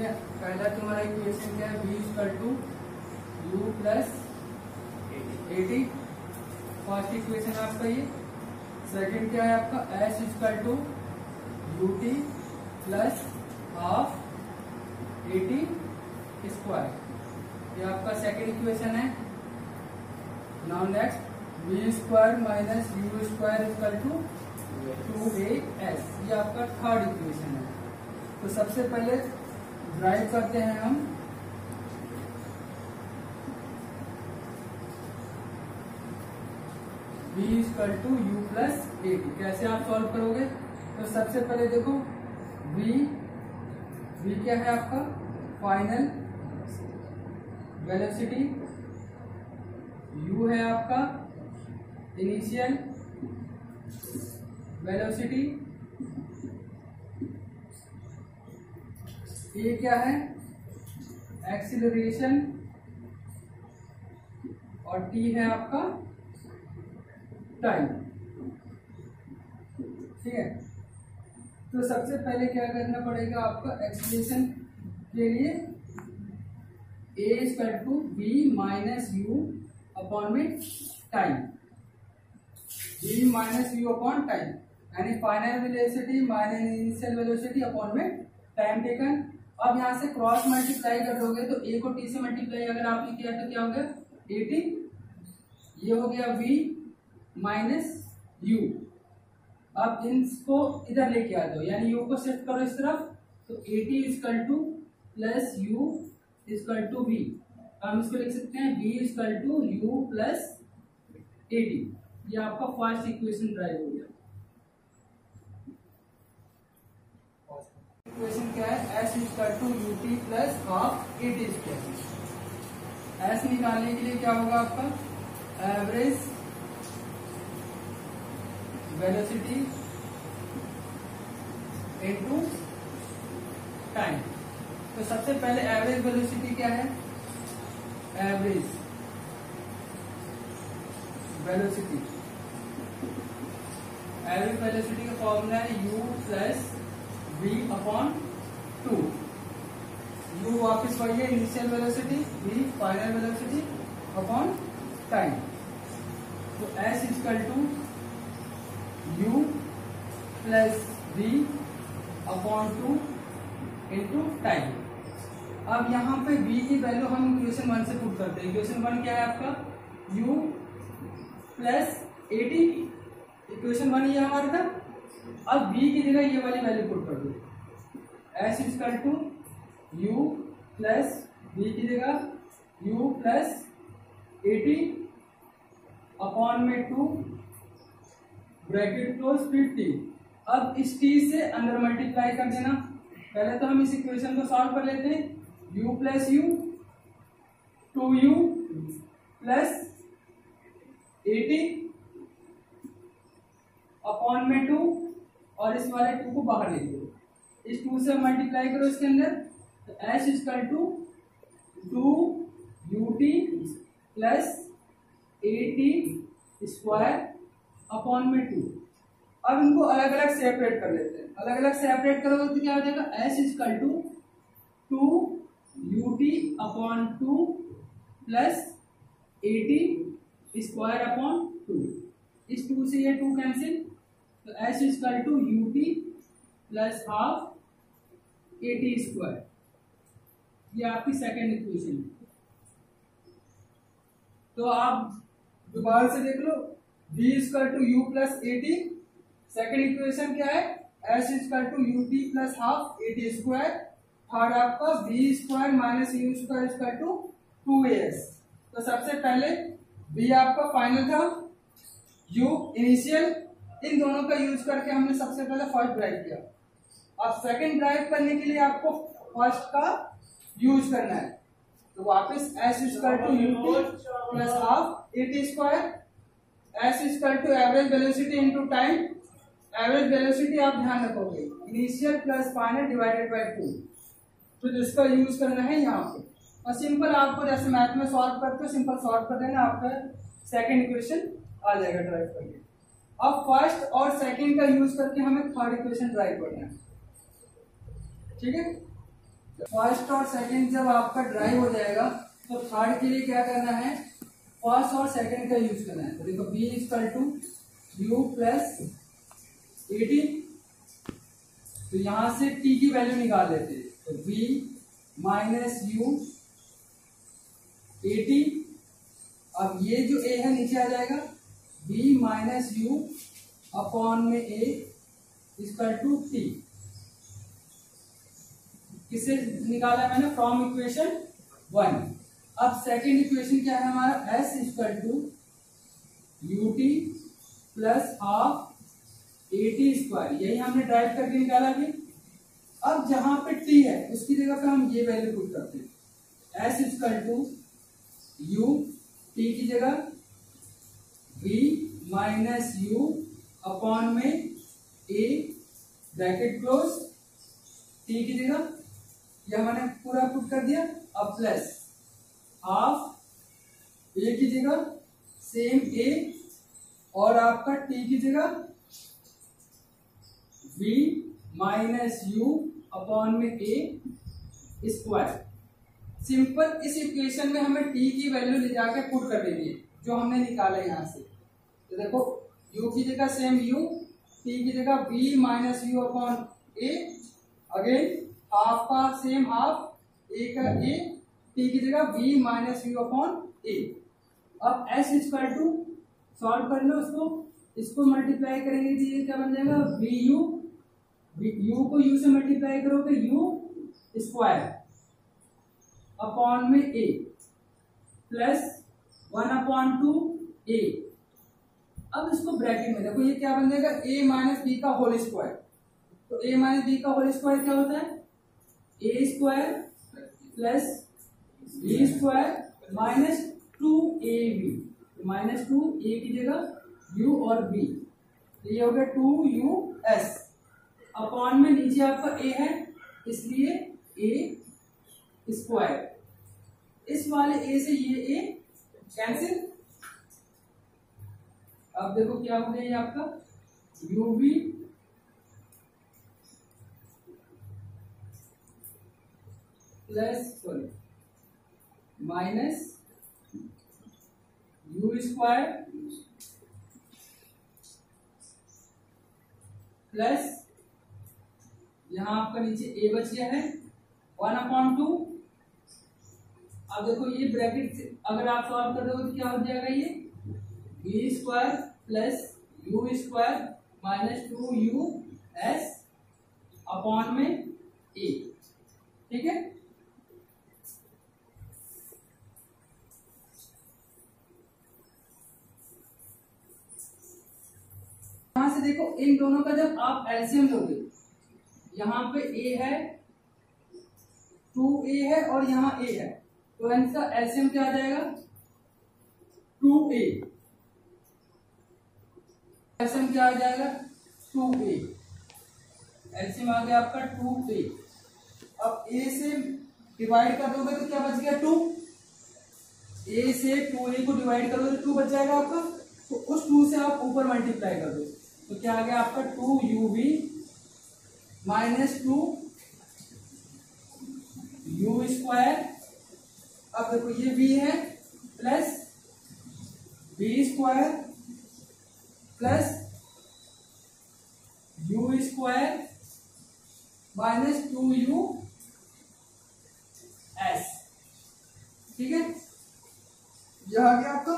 है, पहला तुम्हारा इक्वेशन क्या है, v equal to u plus 80, first equation आपका ये। सेकंड क्या है आपका, s equal to ut plus half 80 square, ये आपका सेकंड इक्वेशन है। Now next v square minus u square equal to 2as, ये आपका थर्ड इक्वेशन है। तो सबसे पहले ड्राइव करते हैं हम v equal to u plus 80। कैसे आप सॉल्व करोगे, तो सबसे पहले देखो v क्या है आपका, फाइनल वेलोसिटी, u है आपका इनिशियल वेलोसिटी, ये क्या है एक्सीलरेशन, और t है आपका टाइम। ठीक है, तो सबसे पहले क्या करना पड़ेगा आपका, एक्सीलरेशन के लिए a equal to v minus you upon में time, v minus you upon time, यानी final velocity minus initial velocity upon में टाइम टेकन। अब यहां से क्रॉस मल्टीप्लाई कर दोगे तो a को t से मल्टीप्लाई अगर आपने किया तो क्या हो गया 80, ये हो गया v माइनस u। अब इनको इधर लेके आ जाओ, यानी u को शिफ्ट करो इस तरफ, तो 80 equal to plus u equal to v। हम इसको लिख सकते हैं v equal to u plus 80। ये आपका फर्स्ट इक्वेशन ड्राइव हो गया। इक्वेशन क्या है, s equal to ut plus half 80 square. s निकालने के लिए क्या होगा आपका, एवरेज वेलोसिटी इनटू टाइम। तो सबसे पहले एवरेज वेलोसिटी क्या है, एवरेज वेलोसिटी, एवरेज वेलोसिटी का फॉर्मूला है u plus v upon 2। u वापस वही है initial velocity, v final velocity upon time. तो s equal to u plus v upon 2 into time. अब यहाँ पे v की वैल्यू हम इक्वेशन 1 से पुट करते हैं। इक्वेशन 1 क्या है आपका, u प्लस 80, इक्वेशन 1 ये हमारा था। अब v की जगह ये वाली वैल्यू पुट कर दो, s equal to u plus v की जगह u प्लस 80 अपॉन में 2 ब्रैकेट क्लोज 50। अब इस t से अंदर मल्टीप्लाई कर देना। पहले तो हम इस इक्वेशन को सॉल्व कर लेते हैं, u plus u 2u plus 80 upon में 2, और इस वाले 2 को बाहर ले लो, इस 2 से मल्टीप्लाई करो इसके अंदर, तो s equal to 2ut plus 80 square upon में 2। अब इनको अलग अलग सेपरेट कर लेते हैं। अलग अलग सेपरेट करोगे तो क्या हो जाएगा, s equal to 2ut upon 2 plus 80 square upon 2। इस 2 से ये 2 कैंसिल, तो s equal to ut plus half 80 square. ये आपकी सेकेंड इक्वेशन है। तो आप दोबारा से देख लो, v equal to u plus 80, second equation क्या है, s equal to ut plus half 80 square. Third आपका v square minus u square equal to 2as। तो सबसे पहले v आपका फाइनल था, u इनिशियल, इन दोनों का यूज करके हमने सबसे पहले फर्स्ट ड्राइव किया। अब सेकंड ड्राइव करने के लिए आपको फर्स्ट का यूज करना है, तो वापस s equal to ut plus half 80 square, s equal to average velocity into time. Average velocity आप ध्यान रखोगे, initial plus final divided by 2, तो जिसका यूज करना है यहाँ पे। और सिंपल आपको जैसे मैथ में सॉल्व करते हो, सिंपल सॉल्व कर देना, आपका सेकंड इक्वेशन आ जाएगा ड्राइव करके। अब फर्स्ट और सेकंड का यूज करके हमें थर्ड इक्वेशन ड्राइव करना है। ठीक है, फर्स्ट और सेकंड जब आपका ड्राइव हो जाएगा तो थर्ड के लिए क्या करना है, फर्स्ट और सेकंड का यूज करना है। तो देखो b equal to u plus 18, तो यहां से t की वैल्यू निकाल लेते हैं। तो v माइनस यू 80, अब ये जो a है नीचे आ जाएगा, b माइनस यू अपॉन में a इक्वल टू t। किसे निकाला मैंने, फ्रॉम इक्वेशन 1। अब सेकेंड इक्वेशन क्या है हमारा, s equal to ut plus half A T square, यही हमने ड्राइव करके निकाला भी। अब जहां पे t है उसकी जगह पे हम ये वैल्यू पुट करते हैं, s equal to u, t की जगह v माइनस यू अपॉन में a ब्रैकेट क्लोज, t की जगह यह मैंने पूरा पुट कर दिया। अब प्लस हाफ a की जगह सेम a, और आपका t की जगह v माइनस यू अपॉन में a स्क्वायर। सिंपल इस इक्वेशन में हमें t की वैल्यू ले जाके पुट कर देनी है जो हमने निकाला यहां से। तो देखो u की जगह सेम u, t की जगह v minus you upon a, again half का सेम हाफ, a का a, t की जगह v minus you upon a। अब s इक्वल टू सॉल्व कर लो इसको मल्टीप्लाई करेंगे तो ये क्या बन जाएगा, v u को u से मल्टीप्लाई करोगे u स्क्वायर अपॉन में a प्लस 1 अपॉन 2 a। अब इसको ब्रैकेट में देखो ये क्या बन जाएगा, a माइनस बी का होल स्क्वायर। तो a माइनस बी का होल स्क्वायर क्या होता है, a square plus B square minus 2ab, minus 2a की जगह u और b, तो ये हो गया 2us अपॉन में नीचे आपका a है इसलिए a स्क्वायर। इस वाले a से ये a कैंसिल। अब देखो क्या हो गया ये आपका uv plus minus you square plus यहां आपका नीचे a बच गया है 1 अपॉन 2। अब देखो ये ब्रैकेट से अगर आप सॉल्व कर दोगे तो क्या हो जाएगा, ये B square plus U square minus 2us upon में a, ठीक है। यहां से देखो इन दोनों का जब आप एलसीएम लोगे, यहाँ पे a है 2a है और यहाँ a है, तो इनका एलसीएम क्या आ जाएगा 2a, एलसीएम क्या आ जाएगा 2a, एलसीएम आ गया आपका 2a। अब a से डिवाइड कर दोगे तो क्या बच गया 2, a से 2a को डिवाइड करोगे तो 2 बच जाएगा आपका, तो उस 2 से आप ऊपर मल्टीप्लाई कर दो तो क्या आ गया आपका 2uv माइनस 2 u स्क्वायर। अब देखो ये v है plus b square plus u square minus 2u s, ठीक है। यह आ गया आपका,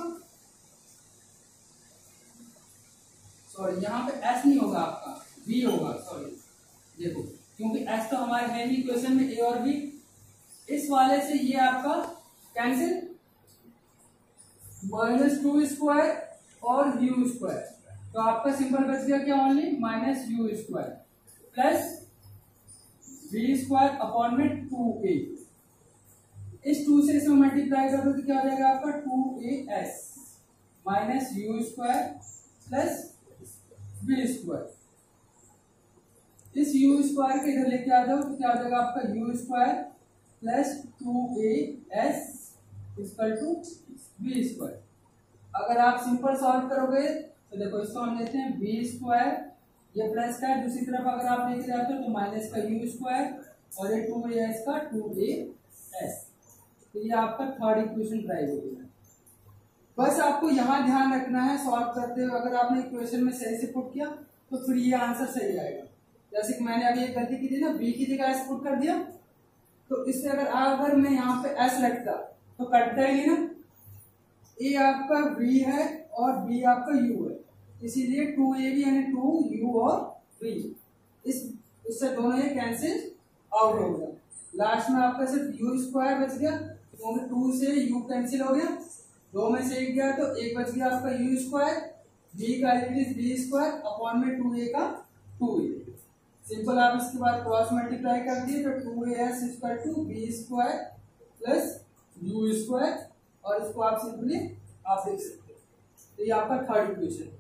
सॉरी यहाँ पे s नहीं होगा आपका v होगा, सॉरी देखो क्योंकि s तो हमारे है ही इक्वेशन में a और b, इस वाले से ये आपका कैंसिल, माइनस 2 स्क्वायर और u स्क्वायर, तो आपका सिंपल बच गया क्या, only minus u square plus v square upon में 2a। इस 2 से इसमें मल्टीप्लाई कर दो तो क्या हो जाएगा आपका 2as minus u square plus v square. इस u स्क्वायर के इधर लेके आ जाओ तो क्या हो जाएगा आपका u square plus 2as equal to v square. अगर आप सिंपल सॉल्व करोगे तो देखो इसको हम लेते हैं v स्क्वायर, ये प्लस का है, दूसरी तरफ अगर आप लेके जाते हो तो माइनस का u स्क्वायर और ये 2as का 2as। तो ये आपका थर्ड इक्वेशन ड्राइव हो गया। बस आपको यहाँ ध्यान रखना है सॉल्व करते हुए, अगर आपने इक्वेशन में सही से पुट किया तो फिर ये आंसर सही आएगा। जैसे कि मैंने अभी एक गलती की थी ना, बी की जगह एस पुट कर दिया, तो इससे अगर मैं यहाँ पे एस रखता तो कटता ही नहीं ना। ए आपका बी है और बी आपका यू है, इसीलिए 2a भी यानी 2u और v, इससे दोनों ये कैंसिल आउट हो गया। लास्ट में आपका सिर्फ u स्क्वायर बच गया, क्योंकि 2 से u कैंसिल हो गया, 2 में से 1 गया तो 1 बच गया आपका u स्क्वायर, b का एलिमेंट b स्क्वायर अपॉन में 2a का 2a। सिंपल आप इसके बाद क्रॉस मल्टीप्लाई कर दिए तो 2as equal to b square plus u square, और इसको आप सिंपली आप देख सकते हैं। तो ये आपका थर्ड इक्वेशन।